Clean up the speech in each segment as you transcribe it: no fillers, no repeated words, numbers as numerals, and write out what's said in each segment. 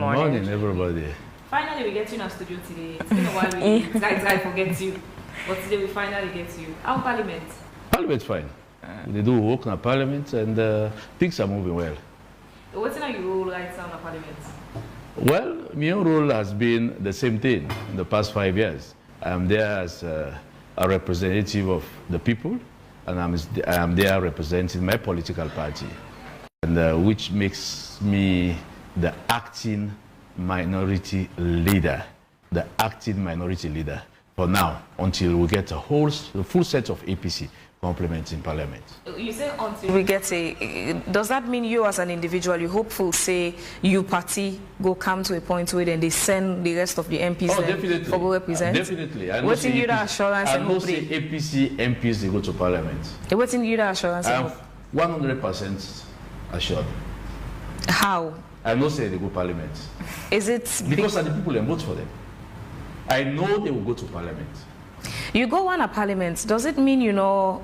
morning. Good morning, everybody. Finally, we get you in our studio today. It's been a while. I forget you. But today we finally get you. How Parliament? Parliament's fine. They do work in Parliament and things are moving well. What's in your role right now in Parliament? Well, my own role has been the same thing in the past 5 years. I'm there as a representative of the people, and I'm there representing my political party, and which makes me the acting minority leader. The acting minority leader for now, until we get the full set of APC complements in Parliament. You say until we get does that mean you as an individual, you hopeful, say, you party go come to a point where then they send the rest of the MPs for go represent? Definitely. What's in you that assurance? I know say APC MPs, they go to Parliament. What's in you that assurance? I'm 100% assured. How? I know say they go Parliament. Is it because of the people and vote for them? I know they will go to Parliament. You go on a Parliament, does it mean, you know,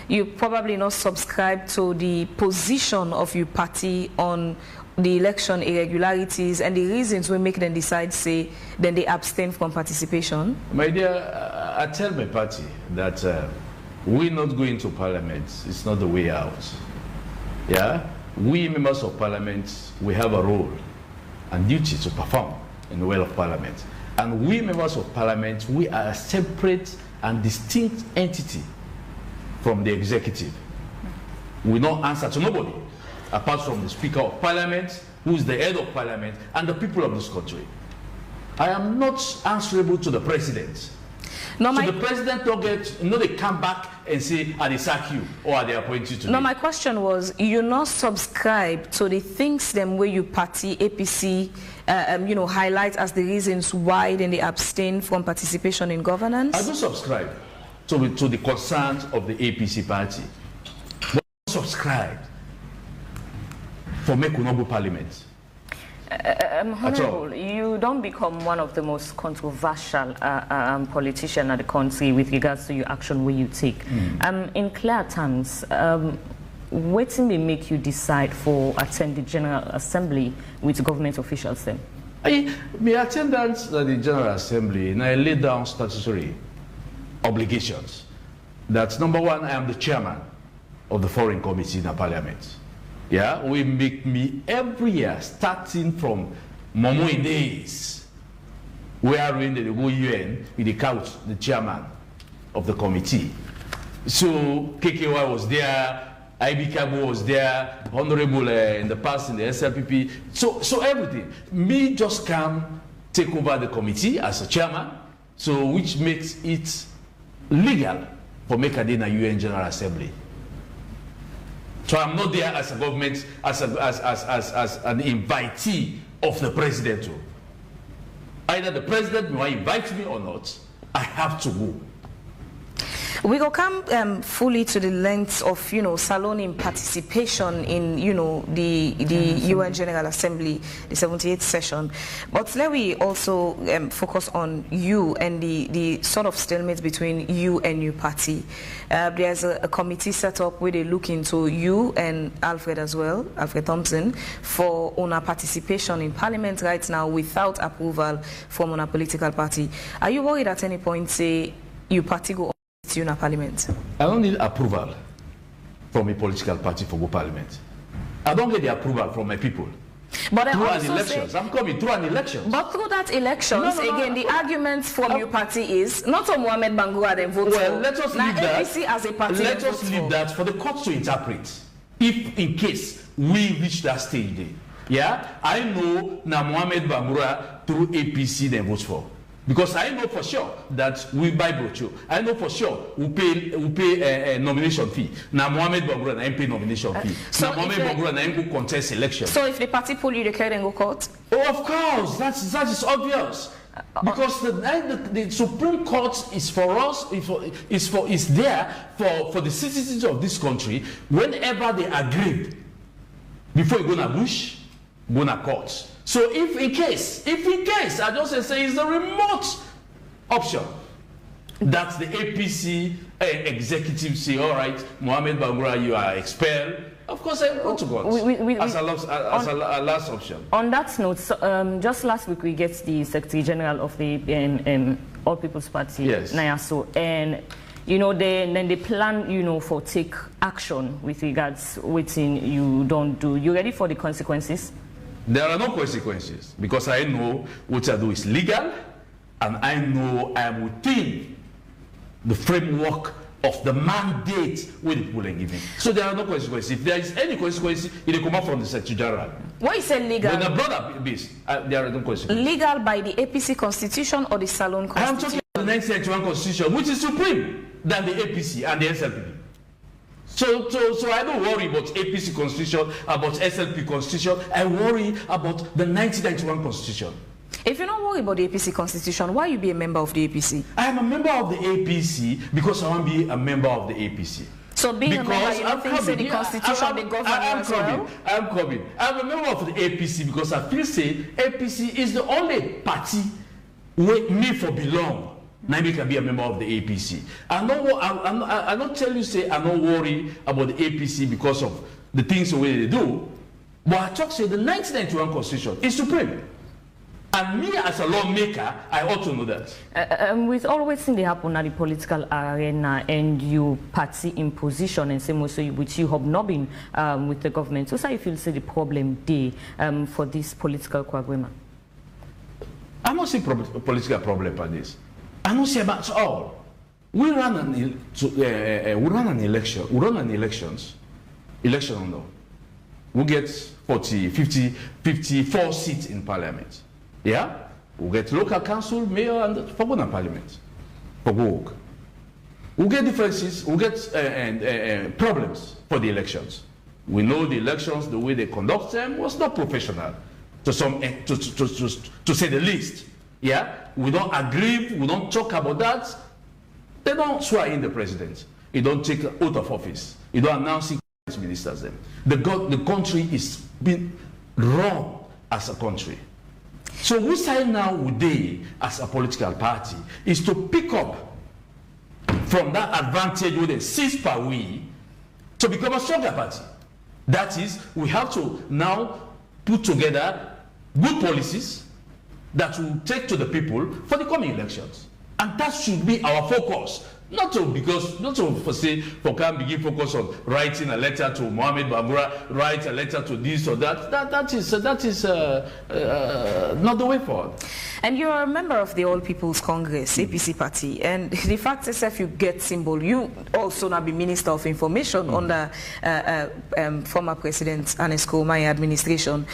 you probably not subscribe to the position of your party on the election irregularities and the reasons we make them decide, say, then they abstain from participation? My dear, I tell my party that we're not going to Parliament. It's not the way out. Yeah? We members of Parliament, we have a role and duty to perform in the will of Parliament. And we members of Parliament, we are a separate and distinct entity from the executive. We don't answer to nobody, apart from the Speaker of Parliament, who is the head of Parliament, and the people of this country. I am not answerable to the President. No, so the President don't get, they come back and say, are they sack you or are they appoint you today? No, my question was, you not subscribe to the things them where you party, APC, you know, highlight as the reasons why then they abstain from participation in governance? I do subscribe to the concerns of the APC party. But I subscribe for make Unobu Parliament. Honorable, you don't become one of the most controversial politicians in the country with regards to your action where you take. In clear terms, what may make you decide for attend the General Assembly with government officials then? My attendance at the General Assembly, and I lay down statutory obligations. That's number one, I am the chairman of the Foreign Committee in the Parliament. Yeah, we make me every year, starting from Momoe days, where when they go UN, with the couch, the chairman of the committee. So KKY was there, IB Kabo was there, Honorable in the past in the SLPP. So everything. Me just come take over the committee as a chairman, so which makes it legal for Mekadena UN General Assembly. So I'm not there as a government, as an invitee of the president. Either the president will invite me or not, I have to go. We will come fully to the length of, you know, saloning participation in, you know, the UN General Assembly, the 78th session. But let me also focus on you and the sort of stalemate between you and your party. There's a committee set up where they look into you and Alfred as well, Alfred Thompson, for owner participation in Parliament right now without approval from owner political party. Are you worried at any point, say, your party go in Parliament? I don't need approval from a political party for go Parliament. I don't get the approval from my people. But through an elections. I'm coming through an election. But through that elections, again, the argument from your party is not on Mohamed Bangura then vote well, for. Let us leave that. APC as a party. Let us leave that for the court to interpret. If in case we reach that stage there. Yeah, I know now Mohamed Bangura through APC then votes for. Because I know for sure that we buy brochure. I know for sure we pay a nomination fee. Now Mohamed Bangura na pay nomination fee. So now Mohamed Bangura na go contest election. So if the party pull you, they can go court? Oh, of course, that is obvious. Because the Supreme Court is for us, is there for the citizens of this country. Whenever they agree, before you go to bush, go to court. So if in case, I just say it's a remote option that the APC executive say, all right, Mohamed Bangura, you are expelled, Of course, I go to God as a last option. On that note, so, just last week we get the Secretary General of the All People's Party, yes, Nayaso, and you know, then they plan, you know, for take action with regards waiting you don't do. You ready for the consequences? There are no consequences because I know what I do is legal, and I know I am within the framework of the mandate with the people are giving. So there are no consequences. If there is any consequences, it will come out from the Secretary General. What is legal? When a brother base, there are no consequences. Legal by the APC constitution or the Salon constitution? I am talking about the 1991 constitution, which is supreme than the APC and the SLP. So I don't worry about APC constitution, about SLP constitution. I worry about the 1991 constitution. If you don't worry about the APC constitution, why you be a member of the APC? I am a member of the APC because I want to be a member of the APC. So being a member, you don't think the constitution, the government as well? I'm coming. I'm a member of the APC because I feel say APC is the only party where me for belong. Now we can be a member of the APC. I don't tell you say I don't worry about the APC because of the things the way they do. But I talk say the 1991 constitution is supreme. And me as a lawmaker, I ought to know that. With always things they happen at the political arena and you party in position and same also with you hobnobbing with the government. So how you feel say the problem there for this political quagmire? I don't see political problem for this. I don't see about all. We run an election. We run an elections. Election no. We get 54 seats in parliament. Yeah, we get local council, mayor, and for parliament. For work. We get differences. We get problems for the elections. We know the elections, the way they conduct them was not professional, to say the least. Yeah, we don't agree. We don't talk about that. They don't swear in the president. He don't take oath of office. He don't announce ministers them. The country is being wrong as a country. So we say now today as a political party is to pick up from that advantage with a seize per we to become a stronger party. That is, we have to now put together good policies that will take to the people for the coming elections. And that should be our focus. Not to can begin focus on writing a letter to Mohamed Bangura, write a letter to this or that. That is not the way forward. And you're a member of the All People's Congress, APC party, and the fact is if you get symbol, you also now be Minister of Information under former President Anesco Umahi administration.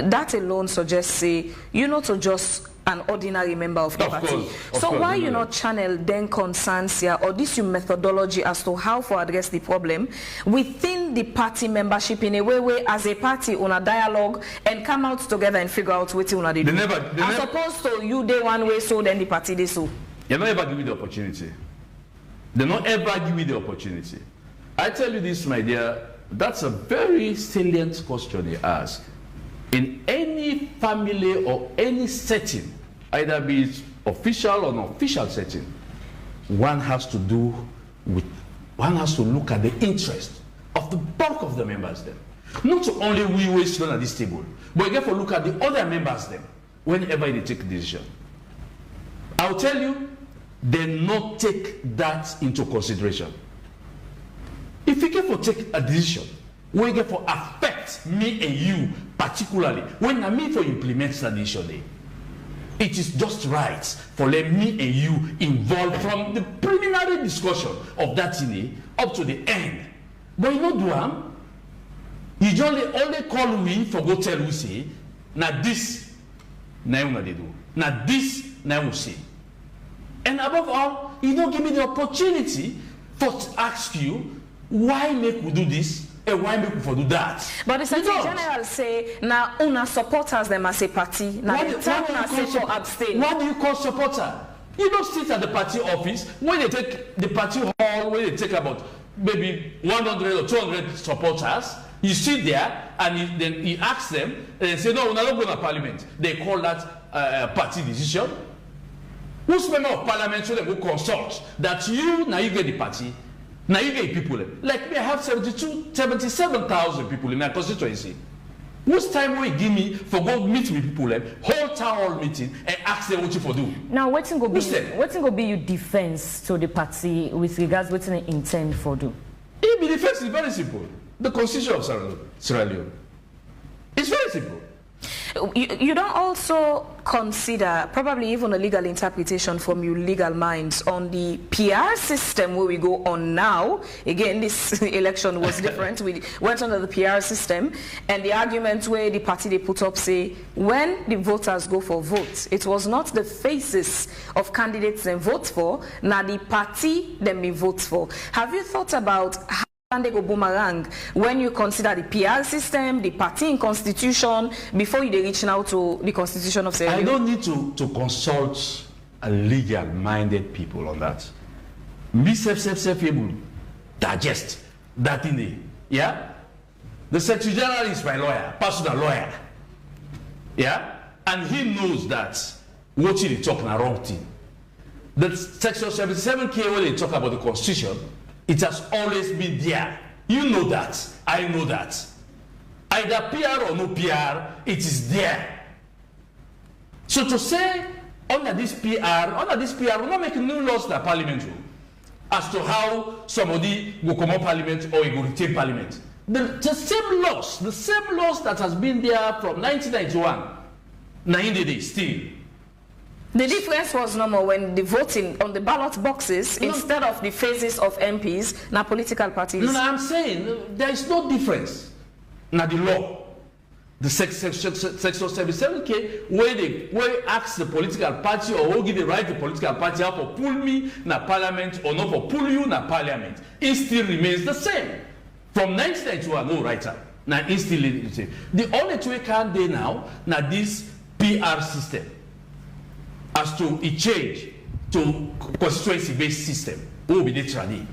That alone suggests, say, you're not just an ordinary member of the party. So why you not channel then concerns here or this your methodology as to how to address the problem within the party membership in a way as a party on a dialogue and come out together and figure out what you want to do? As opposed to you day one way so then the party they so. They not ever give you the opportunity. They not ever give you the opportunity. I tell you this, my dear, that's a very salient question you ask. In any family or any setting, either be it official or non-official setting, one has to look at the interest of the bulk of the members then. Not only we always sit at this table, but you have to look at the other members then, whenever they take a decision. I'll tell you, they not take that into consideration. If you get to take a decision, we get for affect me and you particularly, when I mean for implement that decision, it is just right for let me and you involved from the preliminary discussion of that thing up to the end. But you know do am, you only call me for go tell we say, now this now they do. Now this now we say. And above all, you don't give me the opportunity for to ask you why make we do this and why make we for do that. But the Secretary General say now una supporters them as a party. Now the time una say to abstain. What do you call supporter? You don't sit at the party office when they take the party hall where they take about maybe 100 or 200 supporters. You sit there and then you ask them and they say no, we're not going to parliament. They call that party decision. Who's member of parliament so they will consult that you now you get the party. Now you get people, like me, I have 77,000 people in my constituency. Whose time will you give me for go meet with people, whole town hall meeting, and ask them what you for do? Now, what's going to be your defense to the party with regards to what they intend for do? The defense is very simple. The constitution of Sierra Leone. It's very simple. You don't also consider probably even a legal interpretation from your legal minds on the PR system where we go on now. Again, this election was different. We went under the PR system, and the argument where the party they put up say when the voters go for votes, it was not the faces of candidates they vote for, now the party them they vote for. Have you thought about how they go boomerang when you consider the PR system, the party in constitution, before you reach now to the constitution of Sierra Leone? I don't need to consult a legal-minded people on that. Me self able digest that in the, yeah? The Secretary General is my lawyer, personal lawyer. Yeah? And he knows that what he talking a wrong thing. The Section 77K when they talk about the constitution, it has always been there. You know that. I know that. Either PR or no PR, it is there. So to say under this PR, we're not making new laws in the parliament as to how somebody will come up parliament or he will retain parliament. The same laws that has been there from 1991, 90 days still. The difference was no more when the voting on the ballot boxes, instead of the faces of MPs, now political parties. No, I'm saying there is no difference. Now the law, the Section 77K, where ask the political party or who give the right to political party how for pull me na parliament or not for pull you na parliament, it still remains the same. From 1991, no writer. Now it still the same. The only way can they now this PR system. As to a change to constituency-based system, what will be the trade?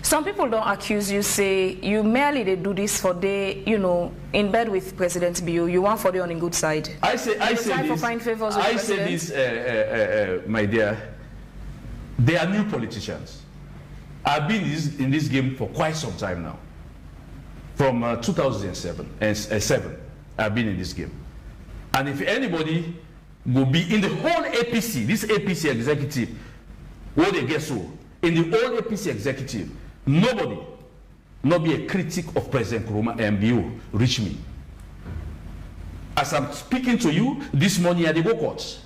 Some people don't accuse you, say you merely they do this for the, in bed with President Bio. You want for the on in good side. I say this, my dear. They are new politicians. I've been in this game for quite some time now. From 2007, I've been in this game. And if anybody will be in the whole APC, this APC executive, what they get so, in the whole APC executive, nobody, not be a critic of President Nkrumah and MBO, reach me. As I'm speaking to you, this morning I go court.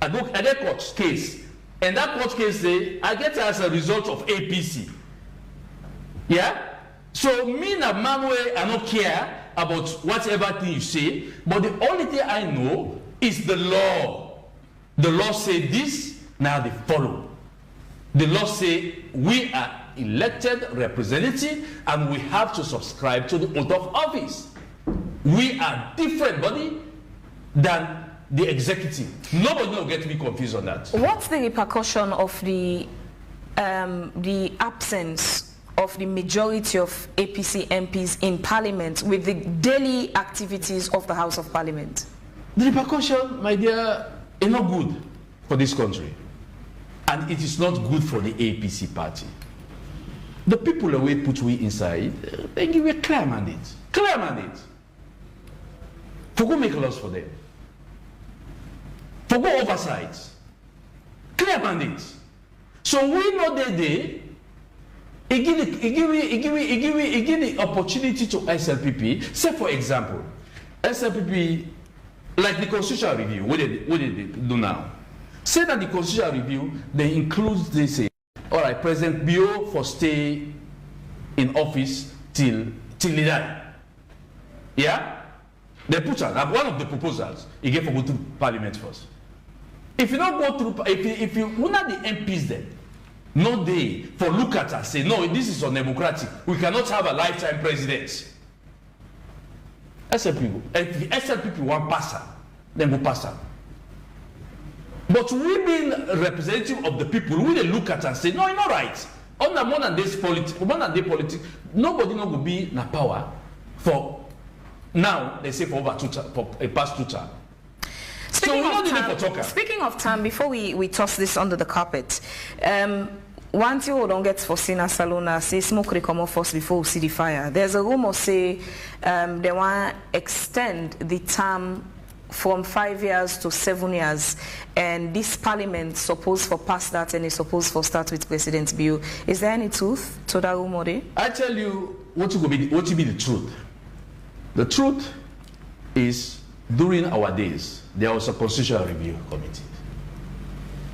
I get court case, and that court case say, I get as a result of APC. Yeah? So me and Manuel, I don't care about whatever thing you say, but the only thing I know is the law. The law say this, now they follow. The law say we are elected representative and we have to subscribe to the oath of office. We are different body than the executive. Nobody will get me confused on that. What's the repercussion of the absence of the majority of APC MPs in Parliament with the daily activities of the House of Parliament? The repercussion, my dear, is not good for this country. And it is not good for the APC party. The people that we put inside, they give a clear mandate. Clear mandate. For go make laws for them. For go oversight. Clear mandate. So we know that it give the opportunity to SLPP. Say for example, SLPP, like the constitutional review, what did they do now? Say that the constitutional review, they include this, all right, President Bio for stay in office till he die. Yeah? They put out, one of the proposals, he gave for go to Parliament first. If you don't go through, if you, one of the MPs then, no day for look at us, say, no, this is undemocratic. We cannot have a lifetime president. SLP, if the SLP want passer, then go passer. But we being representative of the people, we look at and say, no, it's not right. On the modern day politics, nobody no will be in power for now. They say for over for a past 2 terms. Speaking of time, before we toss this under the carpet, one thing we don't get foreseen as Salona, say smoke they come off first before we see the fire. There's a rumor say they want to extend the term from 5 years to 7 years, and this parliament supposed for pass that and it's supposed for start with President Bio. Is there any truth to that rumor there? I tell you what will be the truth. The truth is, during our days, there was a constitutional review committee.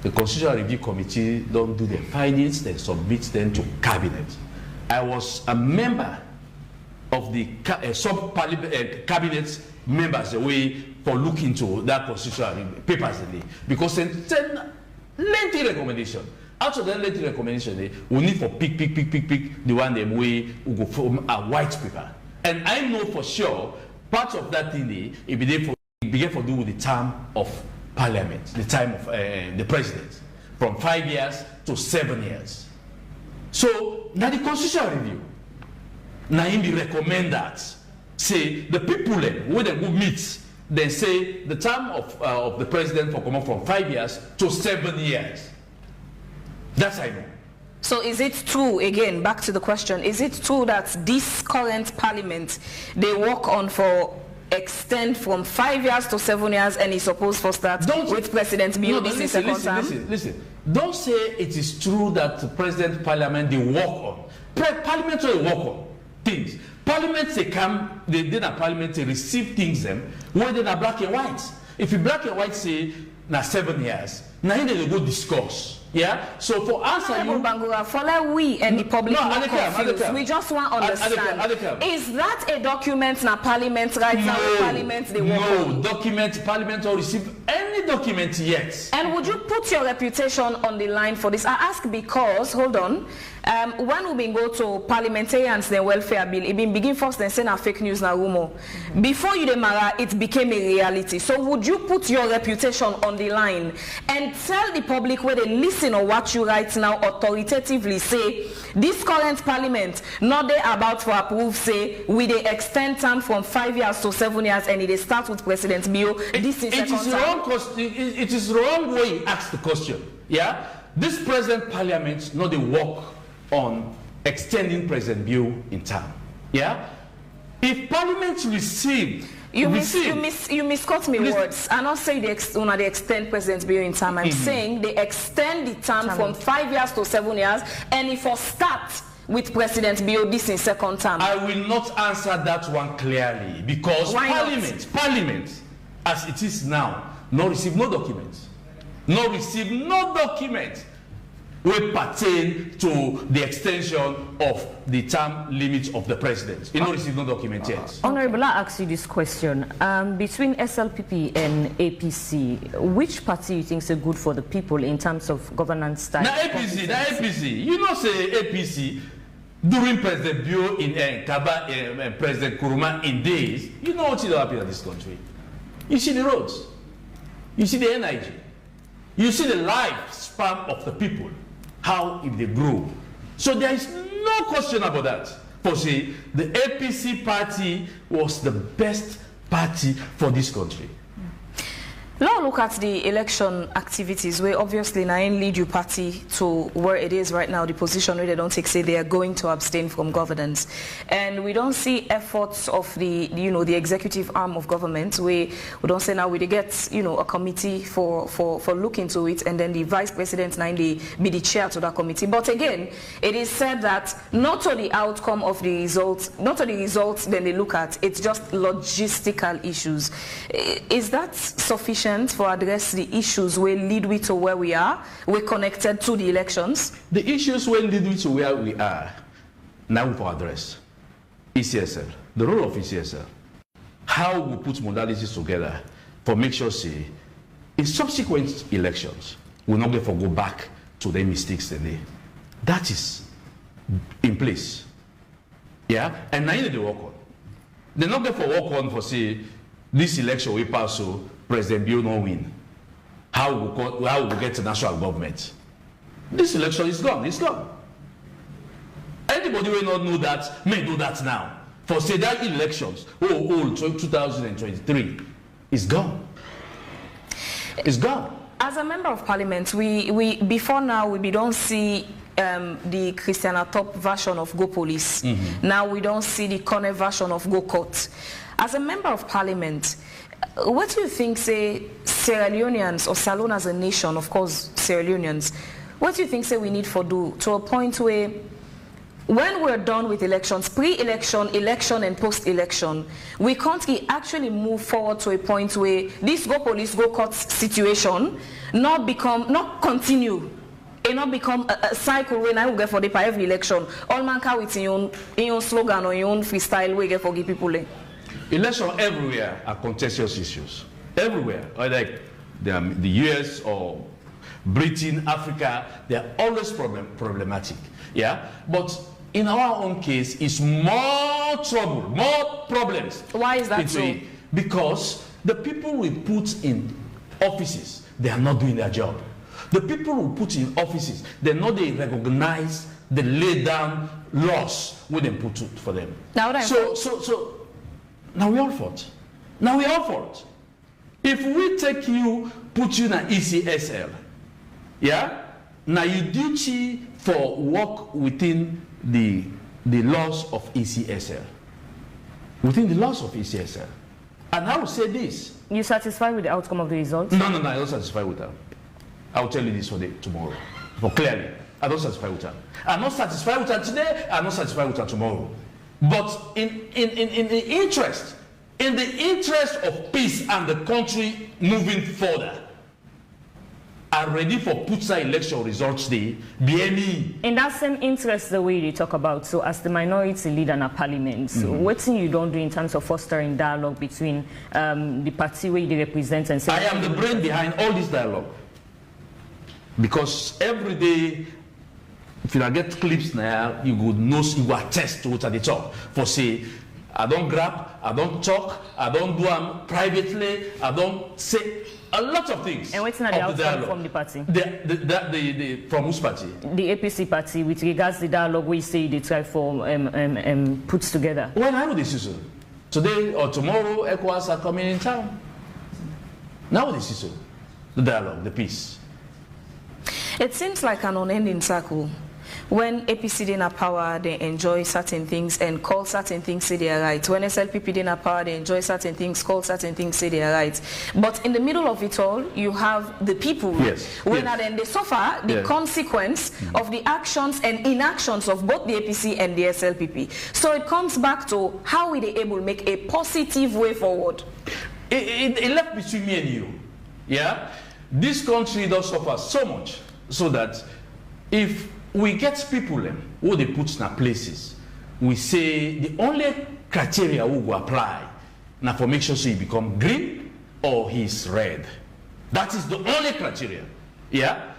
The constitutional review committee don't do their findings, they submit them to cabinet. I was a member of the sub-cabinet members away for looking into that constitutional papers because they send lengthy recommendation. Out of that lengthy recommendation, we need for pick the one them way we go from a white paper. And I know for sure part of that thing it began for do with the term of parliament, the time of the president, from 5 years to 7 years. So now the constitutional review, now in the recommend that say the people when they go meet, they say the term of the president for come from 5 years to 7 years. That's I know. So is it true, again, back to the question, is it true that this current parliament, they work on for extend from 5 years to 7 years and is supposed to start with President Bio this is second term? Listen. Don't say it is true that the President Parliament they work on. Parliament they work on things. Parliament they come, they did a parliament they receive things them where they are black and white. If you black and white say na 7 years, now they go discuss. Yeah, so for us, Bangura, for like we and the public confused, we just want to understand. Is that a document na parliament right now? Parliament they work on? No, parliament or receive any document yet. And would you put your reputation on the line for this? I ask because, hold on, when we go to parliamentarians, the welfare bill, it been begin first and say na fake news na rumor. Before you demara, it became a reality. So would you put your reputation on the line and tell the public where they listen or what you right now authoritatively say this current parliament not they about to approve say we they extend term from 5 years to 7 years and it start with President Bio this is second term? It is wrong way you ask the question. Yeah, this present parliament not they work on extending President Bio in term. Yeah, if parliament receive you misquote me words. I'm not saying they extend President Bio in term. I'm saying they extend the term from 5 years to 7 years, and if we start with President Bio this in second term. I will not answer that one clearly because Parliament, as it is now, no receive no documents, will pertain to the extension of the term limit of the president. You don't receive no document yet. Honorable, I ask you this question. Between SLPP and APC, which party you think is good for the people in terms of governance style? The APC. You know say APC, during President Bio in Kaba and President Kuruma in days, you know what is happening in this country. You see the roads. You see the energy. You see the lifespan of the people. How if they grow. So there is no question about that. For say, the APC party was the best party for this country. Now look at the election activities where obviously now lead your party to where it is right now, the position where they don't take say they are going to abstain from governance. And we don't see efforts of the the executive arm of government where we don't say now we get a committee for look into it and then the vice president now be the chair to that committee. But again, it is said that not to the outcome of the results, not to the results then they look at, it's just logistical issues. Is that sufficient for address the issues will lead we to where we are? We're connected to the elections. The issues will lead we to where we are. Now for address ECSL, the role of ECSL, how we put modalities together for make sure say in subsequent elections we're not going to go back to the mistakes today. That is in place. Yeah, and now they work on. They're not going to work on for say this election we pass so President Bio no win. How we get to national government? This election is gone. It's gone. Anybody will not know that may know that now. For say that elections, 2023 is gone. It's gone. As a member of parliament, we before now we don't see the Christiana Top version of Go Police. Now we don't see the Corner version of Go Court. As a member of parliament, what do you think, say, Sierra Leoneans, or Salone as a nation, of course, Sierra Leoneans, what do you think, say, we need for do to a point where, when we're done with elections, pre-election, election, and post-election, we can't actually move forward to a point where this Go Police, Go Court situation not continue, and not become a cycle where I will get for the every election. All man can with your own slogan or your own freestyle way get for give people. Elections everywhere are contentious issues. Everywhere, like the US or Britain, Africa, they are always problematic. Yeah, but in our own case, it's more trouble, more problems. Why is that so? Because the people we put in offices, they are not doing their job. The people who put in offices, they recognize the laid down laws we then put for them. Now now we all fought. Now we all fought. If we take you, put you in an ECSL, yeah, now you duty for work within the laws of ECSL. Within the laws of ECSL. And I will say this. You satisfied with the outcome of the results? No, I'm not satisfied with that. I will tell you this tomorrow. But clearly, I'm not satisfied with that. I'm not satisfied with that today, I'm not satisfied with that tomorrow. But in the interest of peace and the country moving further, are ready for Putsa election results day, BME. In that same interest, the way you talk about, so as the minority leader in a parliament, so what thing you don't do in terms of fostering dialogue between the party where you represent and... I am the brain behind all this dialogue. Because every day, if you get clips now, you would know, you will attest to what they talk. For say, I don't grab, I don't talk, I don't do them privately, I don't say a lot of things. And what's not the outcome from the party? From whose party? The APC party, with regards to the dialogue we say they try for puts together. When I know this is so. Today or tomorrow, ECOWAS are coming in town. Now this is so. The dialogue, the peace. It seems like an unending circle. When APC in power, they enjoy certain things and call certain things, say they are right. When SLPP in power, they enjoy certain things, call certain things, say they are right. But in the middle of it all, you have the people. Yes. When then they suffer the consequence of the actions and inactions of both the APC and the SLPP. So it comes back to how we they able to make a positive way forward. It left between me and you. Yeah? This country does suffer so much so that if we get people who they put in places, we say the only criteria we will apply now for make sure so he become green or he's red. That is the only criteria. Yeah?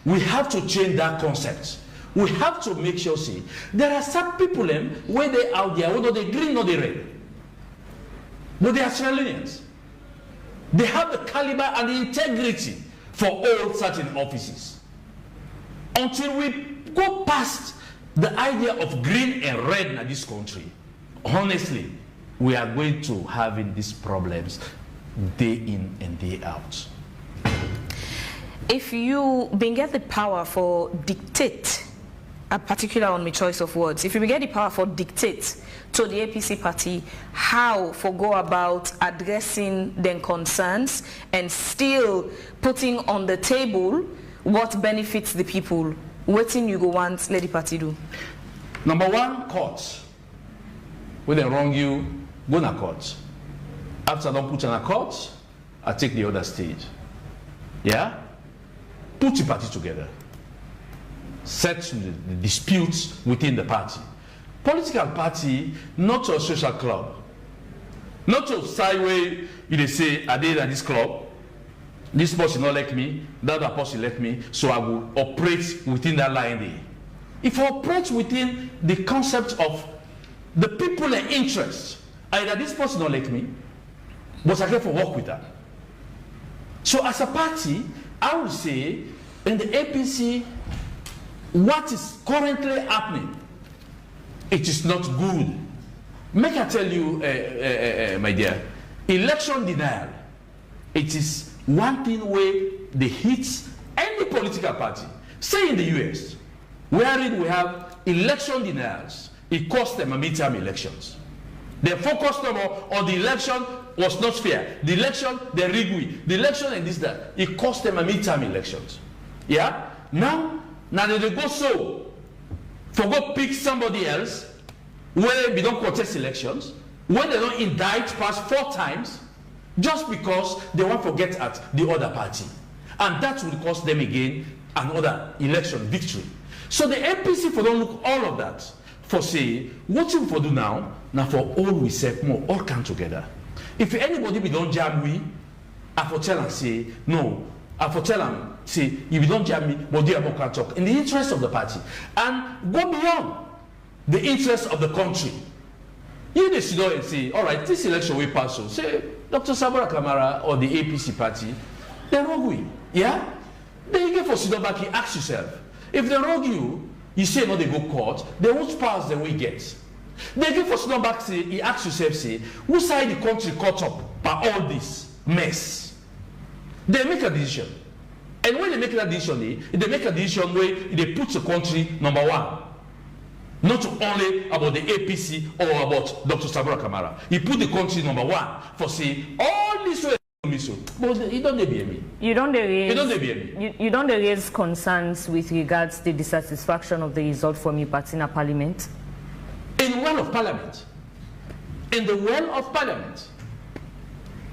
We have to change that concept. We have to make sure see there are some people where they out there, whether they green or they red. But they are Australians. They have the caliber and the integrity for all certain offices. Until we go past the idea of green and red in this country, honestly, we are going to having these problems day in and day out. If you get the power for dictate, a particular on my choice of words, if you get the power for dictate to the APC party how for go about addressing their concerns and still putting on the table what benefits the people, what thing you go want let the party do? Number one, court. When they wrong you, go to court. After I don't put in a court, I take the other stage. Yeah? Put the party together. Set the disputes within the party. Political party, not a social club. Not a side way you say, I did at this club. This person not like me, that other person like me, so I will operate within that line there. If I operate within the concept of the people and interest, either this person not like me, but I get for work with that. So as a party, I would say in the APC, what is currently happening, it is not good. Make I tell you, my dear, election denial, it is one thing where they hit any political party. Say in the US, wherein we have election denials. It cost them a midterm elections. They focused on the election was not fair. The election, they rigged it. The election and this, that. It cost them a midterm elections. Yeah? Now they go so. For go pick somebody else where we don't contest elections, when they don't indict past 4 times, just because they want to get at the other party. And that will cost them again another election victory. So the APC for don't look all of that. For say, what you for do now for all we say more, all come together. If anybody we don't jam we, I for tell and say, no, I for tell them, say, if you don't jam me, but do can talk in the interest of the party. And go beyond the interest of the country. You need to know and say, all right, this election we pass so. Say, Dr. Sabara Kamara or the APC party, they're wrong with. Yeah? Then you get for Sidobaki, ask yourself, if they wrong you say no, they go court, then which powers then we get? They get for Sidobaki, he asks yourself, say, who side the country caught up by all this mess? They make a decision. And when they make that decision, they make a decision where they put the country number 1. Not only about the APC or about Dr. Sabara Kamara. He put the country number 1 for say all this way. But you don't me. You don't raise concerns with regards to the dissatisfaction of the result from your party in Parliament? In the well of Parliament. In the well of Parliament.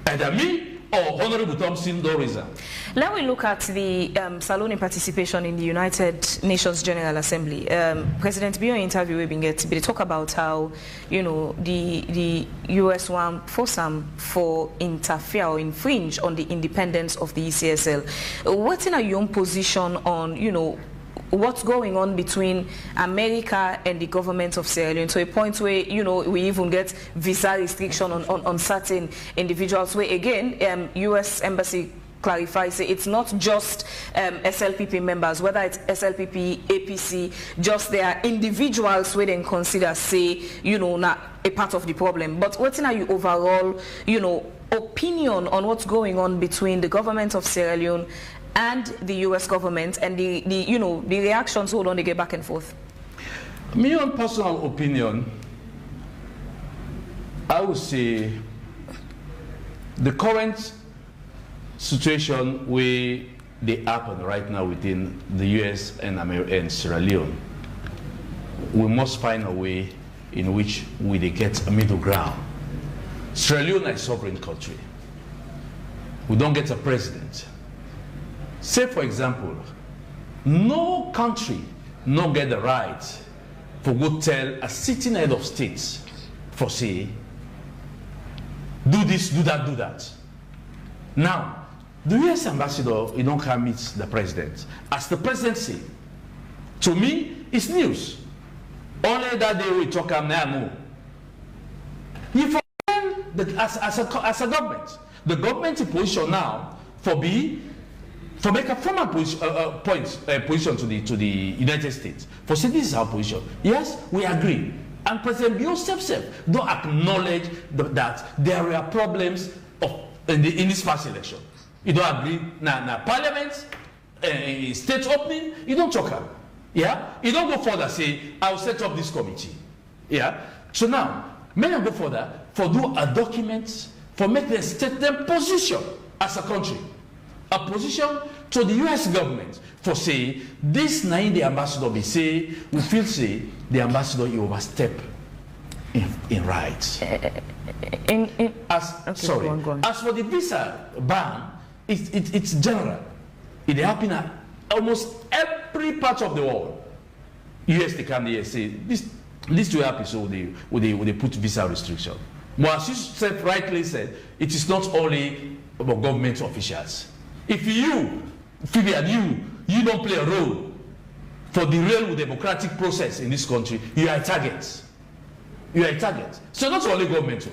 Either me or Honorable Thompson do reason. Let me look at the Saloni participation in the United Nations General Assembly. President Bio interview we've been getting, they talk about how, you know, the US want force them for interfere or infringe on the independence of the ECSL. What's in your own position on, you know, what's going on between America and the government of Sierra Leone to a point where, you know, we even get visa restriction on certain individuals, where again, US Embassy clarifies it's not just SLPP members, whether it's SLPP, APC, just there are individuals where they consider, say, you know, not a part of the problem. But what's in your overall, you know, opinion on what's going on between the government of Sierra Leone and the US government, and the you know, the reactions hold on, they get back and forth? My own personal opinion, I would say the current situation where they happen right now within the US and Sierra Leone, we must find a way in which we get a middle ground. Sierra Leone is a sovereign country. We don't get a president. Say, for example, no country no get the right for go tell a sitting head of state for say, do this, do that, do that. Now, the US ambassador, you don't come meet the president. As the president say, to me, it's news. Only that day we talk now. You forget as a government, the government position now for make a formal position to the United States. For say this is our position. Yes, we agree. And President Bio himself don't acknowledge that there are problems in this past election. You don't agree now Parliament, state opening, you don't talk about. Yeah? You don't go further, say, I'll set up this committee. Yeah? So now, may I go further for do a document for make them state their position as a country. A position to the US government for say, this nine the ambassador be say, we feel say, the ambassador you overstep in rights. As for the visa ban, it's general. It happens at almost every part of the world. US they come here say this will happen, so they put visa restriction. But as you rightly said, it is not only about government officials. If you, Phoebe, and you don't play a role for the real democratic process in this country, you are a target. You are a target. So not only government.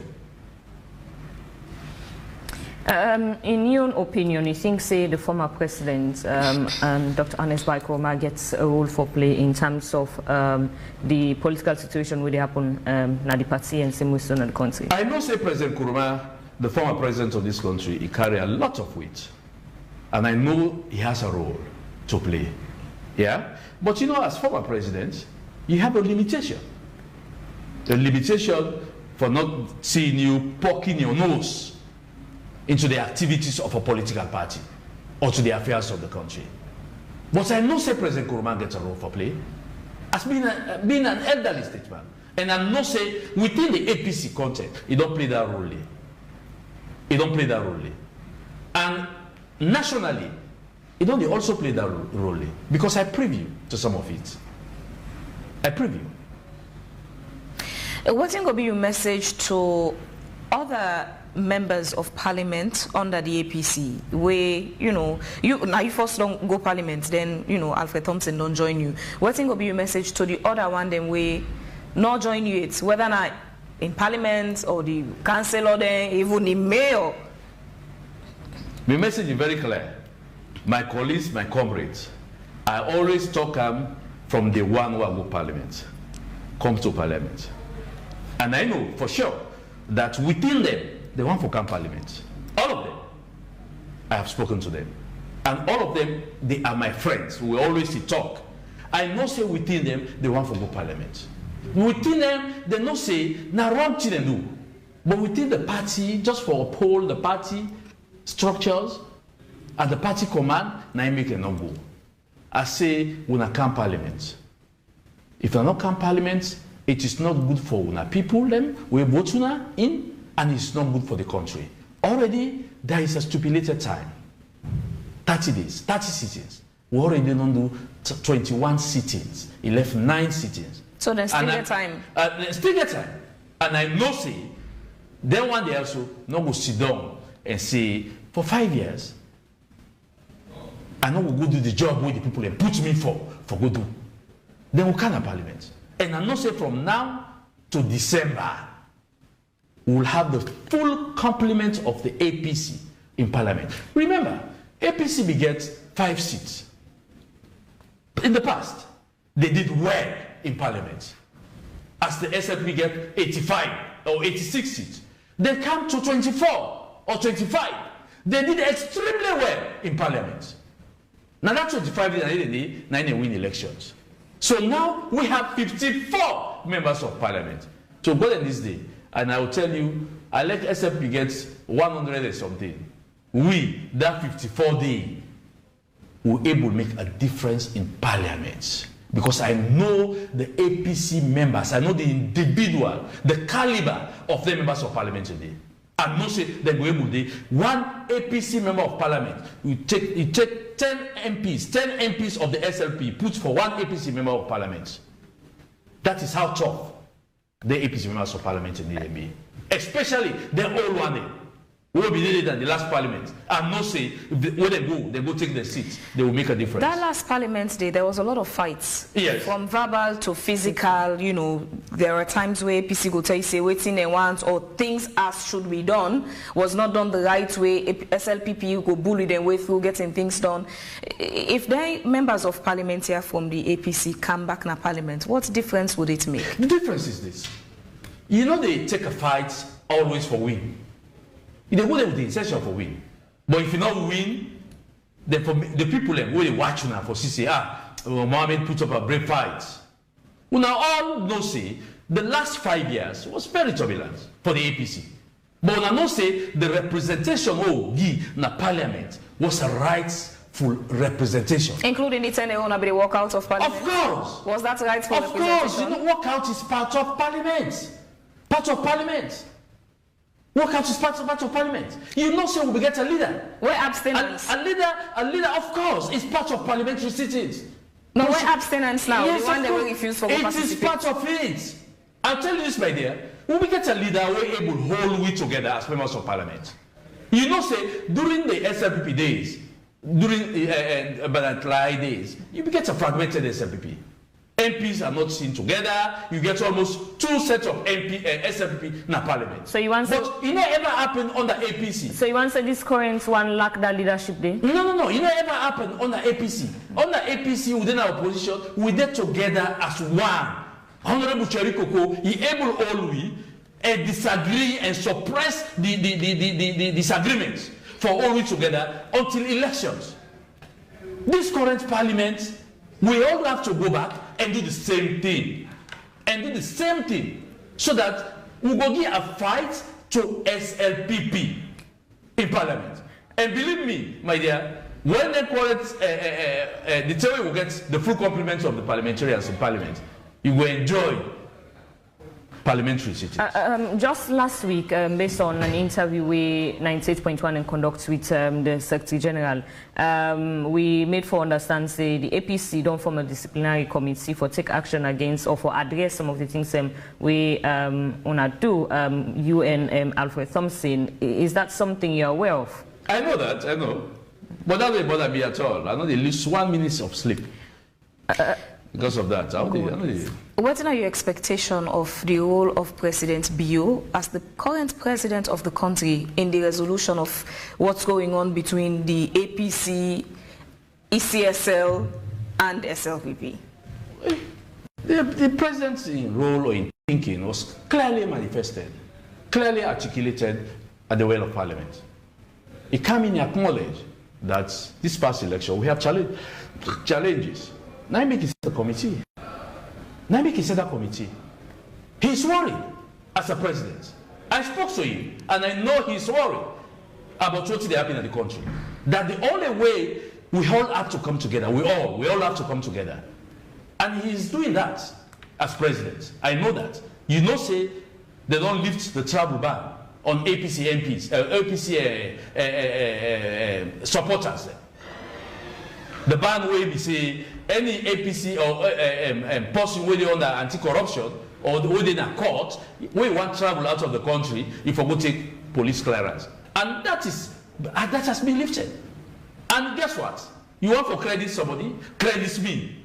In your opinion, you think, say, the former president, Dr. Ernest Bai Koroma, gets a role for play in terms of the political situation where they happen in the party and same way in the country? I know, say, President Koroma, the former president of this country, he carries a lot of weight. And I know he has a role to play. Yeah? But you know, as former president, you have a limitation. A limitation for not seeing you poking your nose into the activities of a political party or to the affairs of the country. But I know say President Nkrumah gets a role for play as being an elderly statesman. And I know say within the APC context, he don't play that role. He don't play that role. And nationally, he don't also play that role. Because I preview to some of it. I preview. What's going to be your message to other members of parliament under the APC, where you first don't go parliament, then Alfred Thompson don't join you? What's going to be your message to the other one, then we not join you? It's whether not in parliament or the council or then even the mayor. The message is very clear. My colleagues, my comrades, I always talk from the one who go parliament, come to parliament, and I know for sure that within them, they want to come parliament. All of them. I have spoken to them. And all of them, they are my friends. We always talk. I know say within them, they want to go parliament. Within them, they know say, now wrong thing they do. But within the party, just for uphold the party structures and the party command, now I make it not go. I say, we not come parliament. If you not come parliament, it is not good for una people, them, we vote una in, and it's not good for the country. Already, there is a stipulated time. 30 days, 30 sittings. We already don't do 21 sittings. He left 9 sittings. So then still get time. Still get time. And I know say, then one day also, not go sit down and say, for 5 years, I know we go do the job where the people they put me for go do. Then we can have parliament. And I know say from now to December, we will have the full complement of the APC in parliament. Remember, APC begets 5 seats. In the past, they did well in parliament. As the SLP get 85 or 86 seats. They come to 24 or 25. They did extremely well in parliament. Now that 25 they win elections. So now we have 54 members of parliament. So go in this day, and I will tell you, I let SLP get 100 and something. We, that 54 day, will able to make a difference in parliament. Because I know the APC members, I know the individual, the caliber of the members of parliament today. I know say they go able to one APC member of parliament, you take 10 MPs of the SLP, put for one APC member of parliament. That is how tough the APC members of parliament in the be. Especially the old one. We will be needed at the last parliament. And no say, when they go take their seats, they will make a difference. That last parliament day, there was a lot of fights. Yes. From verbal to physical, there are times where APC go tell you, say, waiting they want, or things as should be done, was not done the right way. SLPP go bully them way through getting things done. If they members of parliament here from the APC come back in parliament, what difference would it make? The difference is this. They take a fight always for win. They go there with the intention for win. But if you not win, then for the people who they watch now for say, Mohamed put up a brave fight. We now all know say the last 5 years was very turbulent for the APC. But we now say the representation in the parliament was a rightful representation. Including the 10 they walk out of parliament. Of course. Was that rightful Of representation? course, walkout is part of parliament. Part of parliament. Walkout is part of parliament. You know, so we get a leader. Where abstinence? A leader, of course, is part of parliamentary sittings. No, where abstinence now? Yes, the one that will refuse for it participate. is part of it. I'll tell you this, my dear. When we get a leader, we're able to hold we together as members of parliament. You know, say, during the SLPP days, during the days, you get a fragmented SLPP. MPs are not seen together. You get almost 2 sets of SLPP in the parliament. So you want but it never happened under APC. So you want to say this current one lack that leadership there? No. It never happened under APC. Under APC, within our opposition, we did together as one. Honorable Cherry Coco, he able always disagree and suppress the disagreements for all we together until elections. This current parliament, We all have to go back and do the same thing. And do the same thing. So that we will give a fight to SLPP in Parliament. And believe me, my dear, when they call it, the time will get the full complement of the parliamentarians in Parliament, you will enjoy parliamentary sitting. Just last week, based on an interview we 98.1 and conduct with the Secretary General, we made for understand say the APC don't form a disciplinary committee for take action against or for address some of the things we wanna do. You and Alfred Thompson, is that something you're aware of? I know that, I know. But that doesn't bother me at all. I know they lose 1 minute of sleep because of that. What are your expectations of the role of President Bio as the current president of the country in the resolution of what's going on between the APC, ECSL, and SLPP? The president's role or in thinking was clearly manifested, clearly articulated at the well of Parliament. He came in and acknowledged that this past election we have challenges. Naimik is the committee. Naimik is the committee. He's worried as a president. I spoke to him and I know he's worried about what's happening in the country. That the only way we all have to come together, we all have to come together. And he's doing that as president. I know that. You know, say they don't lift the travel ban on APC MPs, APC supporters. The ban where we say any APC or person where they under anti-corruption or where they in a court, where want travel out of the country, if we go take police clearance. And that has been lifted. And guess what? You want to credit somebody, credit me.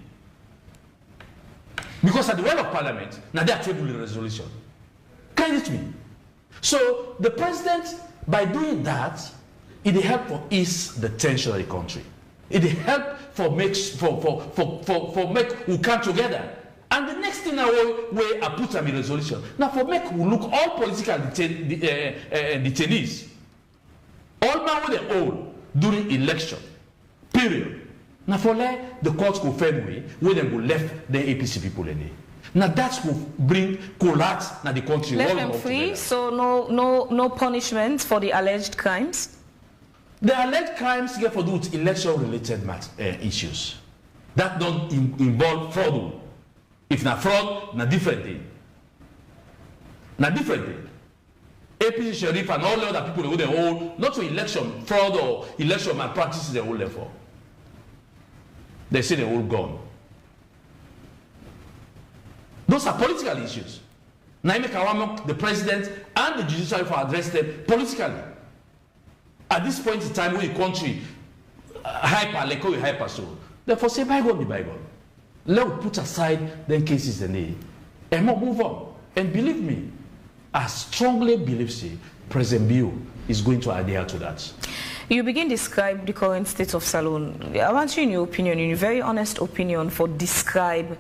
Because at the well of Parliament, now they are tabling the resolution. Credit me. So the president, by doing that, it helped for ease the tension of the country. It helped for make we come together. And the next thing I put them in resolution. Now for make we look all political detainees, all man with the old during election, period. Now for let the courts go fair way, where they go left the APC people in there. Now that's will bring collapse in the country. Let them free, together. So no punishment for the alleged crimes? The alleged crimes get for do with election-related issues. That don't involve fraud. If not fraud, not different thing. Not different thing. APC Sheriff and all the other people who they hold, not to election fraud or election malpractices they hold them for. They say they hold gone. Those are political issues. Naime Kawamok, the president and the judiciary for address them politically. At this point in time, when the country hyper so, therefore say bygone be bygone. Let us put aside them cases and move on. And believe me, I strongly believe President Bio is going to adhere to that. You begin to describe the current state of Salone. I want you, in your opinion, in your very honest opinion, for describe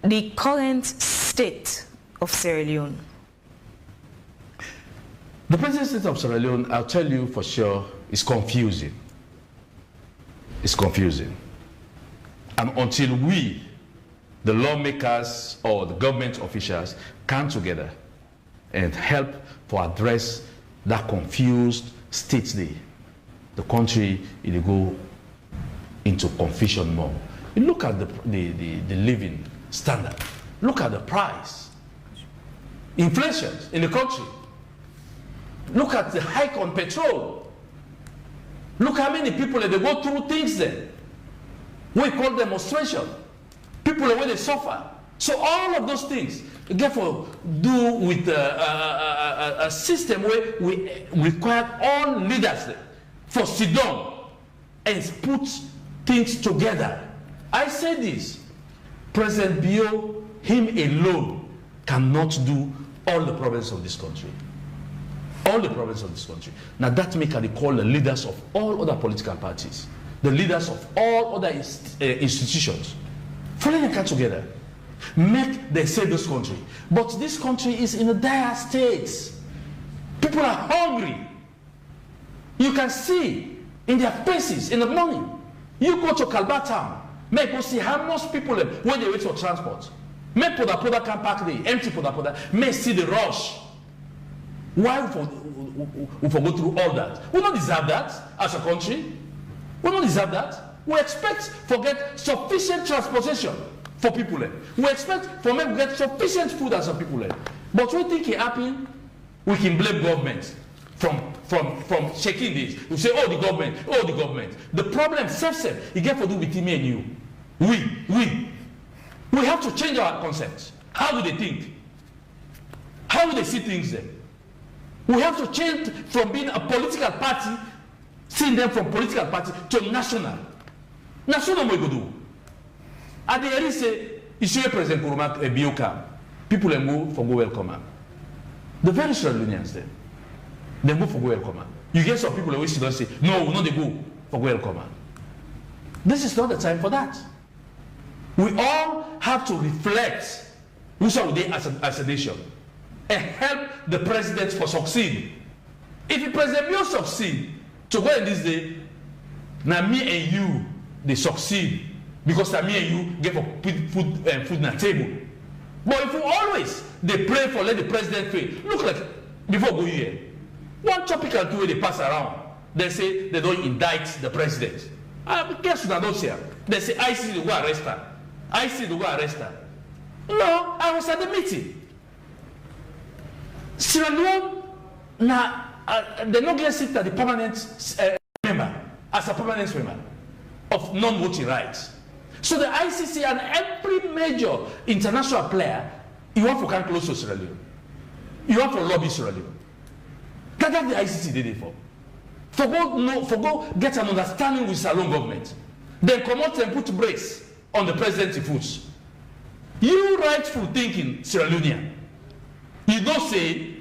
the current state of Sierra Leone. The present state of Sierra Leone, I'll tell you for sure, is confusing. It's confusing. And until we, the lawmakers or the government officials, come together and help to address that confused state there, the country will go into confusion more. You look at the living standard. Look at the price. Inflation in the country. Look at the hike on petrol. Look how many people they go through things there. We call demonstration. People where they suffer. So all of those things, therefore, do with a system where we require all leaders for sit down and put things together. I say this, President Bio, him alone, cannot do all the problems of this country. All the problems of this country. Now that make I call the leaders of all other political parties, the leaders of all other institutions, for them to come together, make they save this country. But this country is in a dire state. People are hungry. You can see in their faces in the morning. You go to Kalba town, Make us see how most people when they wait for transport. Make Poda can park there, empty Poda. May see the rush. Why we go through all that? We don't deserve that as a country. We don't deserve that. We expect to get sufficient transportation for people. We expect for men to get sufficient food as a people. But we think it happen, we can blame government from checking this. We say, oh the government. The problem it get to do with me and you. We have to change our concept. How do they think? How do they see things then? We have to change from being a political party, seeing them from political party to national. National we go do. At the end say, issue President Nkrumah a Bioka, people they move for go welcome. The very Sierra Leoneans then, they move for go welcome. You get some people always don't say, no, they go for go welcome. This is not the time for that. We all have to reflect which are they as a nation and help the president for succeed. If the president will succeed, to go in this day, now me and you they succeed because now me and you get food on the table. But if we always they pray for let the president fail, look like before go here, one topical two way they pass around, they say they don't indict the president. Guess what I don't say? They say ICC to go arrest her. ICC to go arrest her. No, I was at the meeting. Sierra Leone, now they not get sit at the permanent member as a permanent member of non-voting rights. So the ICC and every major international player, you want to come close to Sierra Leone. You want to lobby Sierra Leone. That's what the ICC did it for. For go get an understanding with Sierra Leone government. Then come out and put brace on the president's foot. You rightful thinking, Sierra Leonean. You don't say,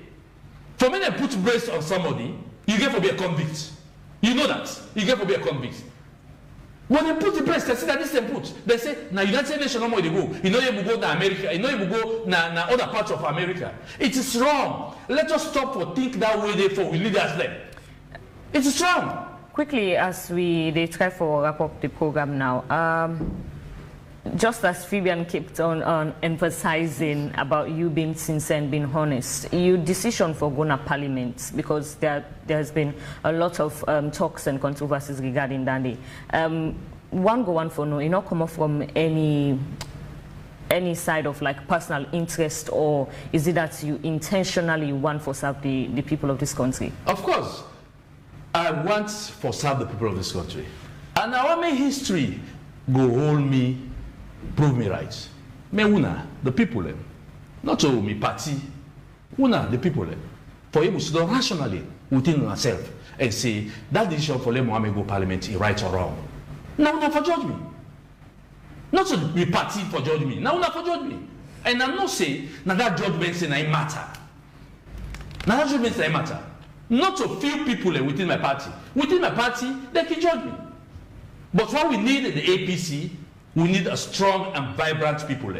for me to put brace on somebody, you get to be a convict. You know that. You get to be a convict. When they put the brace, they say that this they put. They say, now United Nations no more they go. You know you go to America. You know you go na other parts of America. It is wrong. Let us stop for think that way therefore we lead us there. It is wrong. Quickly, as they try to wrap up the program now, just as Fabian kept on emphasizing about you being sincere and being honest, your decision for going to Parliament, because there has been a lot of talks and controversies regarding that. One for no, you not come up from any side of like personal interest, or is it that you intentionally want to serve the people of this country? Of course, I want to serve the people of this country, and our main history go hold me. Prove me right. Me una, the people, not to me party, una, the people. For able to do rationally within ourselves and say that decision for Mohamed go Parliament is right or wrong. Now una for judge me. Not to be party for judge me. Now una for judge me. And I'm not saying now that judgment say it matter. Now that judgment say it matter. Not to few people within my party. Within my party, they can judge me. But what we need in the APC, we need a strong and vibrant people.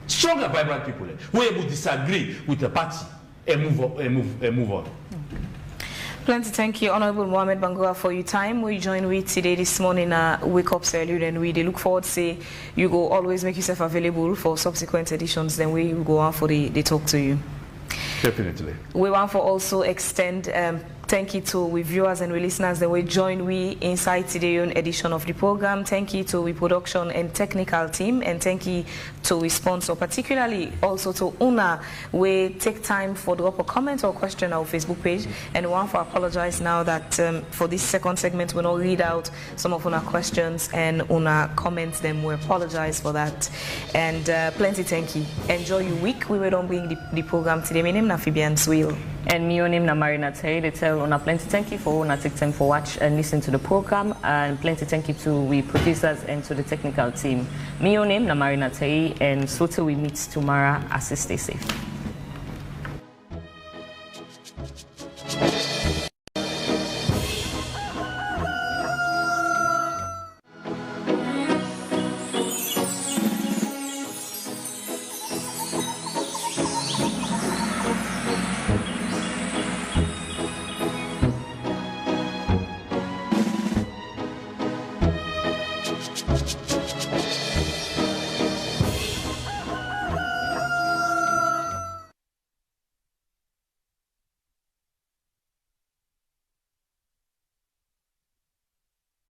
Strong and vibrant people who are able to disagree with the party and move on. Plenty thank you, Honorable Mohamed Bangura, for your time. We join with today this morning wake up early, and we look forward to say you go always make yourself available for subsequent editions. Then we will go on for the talk to you. Definitely. We want to also extend thank you to we viewers and we listeners that will join we inside today's edition of the program. Thank you to we production and technical team, and thank you to we sponsor, particularly also to Una. We take time for drop a comment or question on our Facebook page, and we want to apologize now that for this second segment we'll not read out some of Una questions and Una comments. Then we apologize for that, and plenty thank you. Enjoy your week. We will don't bring the program today. My name is Fabian Swill. And my name is Marina Tay. They tell Una plenty thank you for Una take time for watch and listen to the program, and plenty thank you to we producers and to the technical team. My name is Marina Tay, and so till we meet tomorrow, as stay safe.